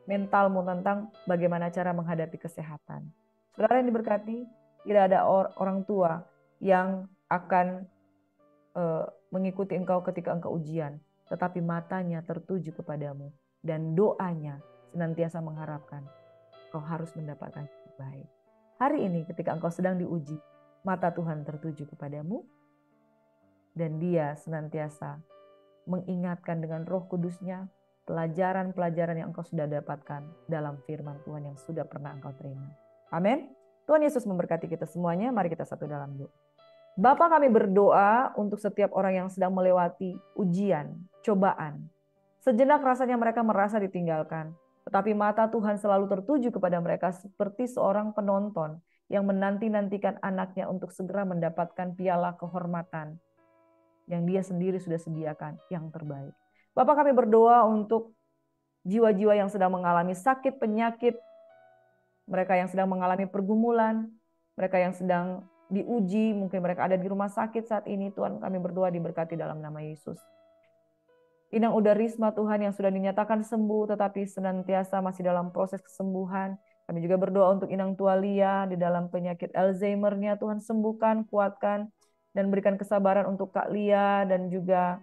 mentalmu tentang bagaimana cara menghadapi kesehatan. Saudara yang diberkati, tidak ada orang tua yang akan mengikuti engkau ketika engkau ujian, tetapi matanya tertuju kepadamu dan doanya senantiasa mengharapkan kau harus mendapatkan yang terbaik. Hari ini ketika engkau sedang diuji, mata Tuhan tertuju kepadamu dan Dia senantiasa mengingatkan dengan Roh Kudus-Nya pelajaran-pelajaran yang engkau sudah dapatkan dalam firman Tuhan yang sudah pernah engkau terima. Amin. Tuhan Yesus memberkati kita semuanya. Mari kita satu dalam doa. Bapa, kami berdoa untuk setiap orang yang sedang melewati ujian, cobaan. Sejenak rasanya mereka merasa ditinggalkan, tetapi mata Tuhan selalu tertuju kepada mereka seperti seorang penonton yang menanti-nantikan anaknya untuk segera mendapatkan piala kehormatan yang dia sendiri sudah sediakan yang terbaik. Bapak, kami berdoa untuk jiwa-jiwa yang sedang mengalami sakit, penyakit, mereka yang sedang mengalami pergumulan, mereka yang sedang diuji, mungkin mereka ada di rumah sakit saat ini. Tuhan, kami berdoa diberkati dalam nama Yesus. Inang Uda Risma Tuhan yang sudah dinyatakan sembuh tetapi senantiasa masih dalam proses kesembuhan. Kami juga berdoa untuk Inang Tualia di dalam penyakit Alzheimer-nya. Tuhan sembuhkan, kuatkan, dan berikan kesabaran untuk Kak Lia dan juga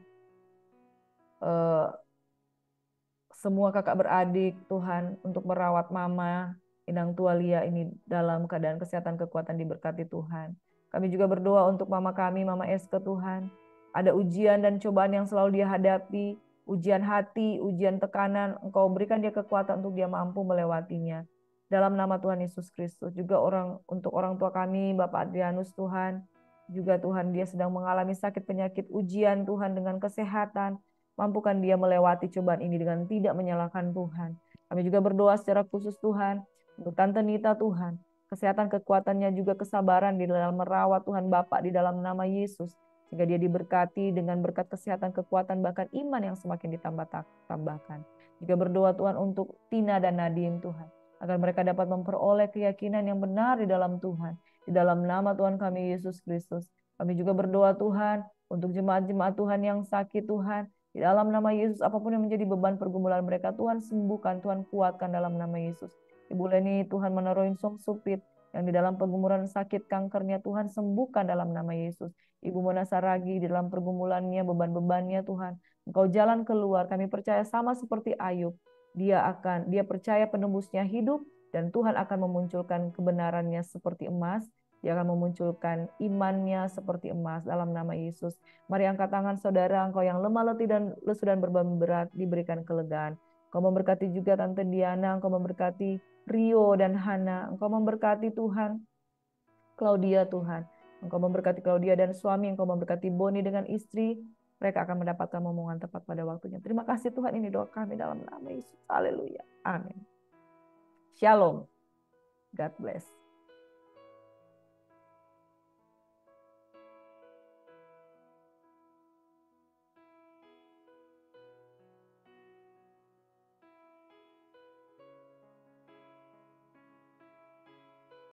semua kakak beradik Tuhan untuk merawat Mama Inang Tualia ini dalam keadaan kesehatan kekuatan diberkati Tuhan. Kami juga berdoa untuk Mama kami, Mama Eske Tuhan. Ada ujian dan cobaan yang selalu dia hadapi, ujian hati, ujian tekanan, Engkau berikan dia kekuatan untuk dia mampu melewatinya. Dalam nama Tuhan Yesus Kristus, juga untuk orang tua kami, Bapak Adrianus Tuhan, juga Tuhan dia sedang mengalami sakit penyakit ujian Tuhan dengan kesehatan. Mampukan dia melewati cobaan ini dengan tidak menyalahkan Tuhan. Kami juga berdoa secara khusus Tuhan untuk Tante Nita Tuhan. Kesehatan kekuatannya juga kesabaran di dalam merawat Tuhan Bapa di dalam nama Yesus. Sehingga dia diberkati dengan berkat kesehatan kekuatan bahkan iman yang semakin ditambahkan. Juga berdoa Tuhan untuk Tina dan Nadim Tuhan. Agar mereka dapat memperoleh keyakinan yang benar di dalam Tuhan. Di dalam nama Tuhan kami Yesus Kristus. Kami juga berdoa Tuhan untuk jemaat-jemaat Tuhan yang sakit Tuhan. Di dalam nama Yesus, apapun yang menjadi beban pergumulan mereka, Tuhan sembuhkan, Tuhan kuatkan dalam nama Yesus. Ibu Leni, Tuhan meneroin Song Supit, yang di dalam pergumulan sakit kankernya, Tuhan sembuhkan dalam nama Yesus. Ibu Mona Saragi, di dalam pergumulannya, beban-bebannya, Tuhan, Engkau jalan keluar. Kami percaya sama seperti Ayub, dia percaya penembusnya hidup, dan Tuhan akan memunculkan kebenarannya seperti emas. Dia akan memunculkan imannya seperti emas dalam nama Yesus. Mari angkat tangan saudara, engkau yang lemah letih dan lesu dan beban berat diberikan kelegaan. Engkau memberkati juga Tante Diana, engkau memberkati Rio dan Hana, engkau memberkati Tuhan Claudia Tuhan. Engkau memberkati Claudia dan suami, engkau memberkati Boni dengan istri. Mereka akan mendapatkan momongan tepat pada waktunya. Terima kasih Tuhan, ini doa kami dalam nama Yesus. Haleluya. Amin. Shalom. God bless.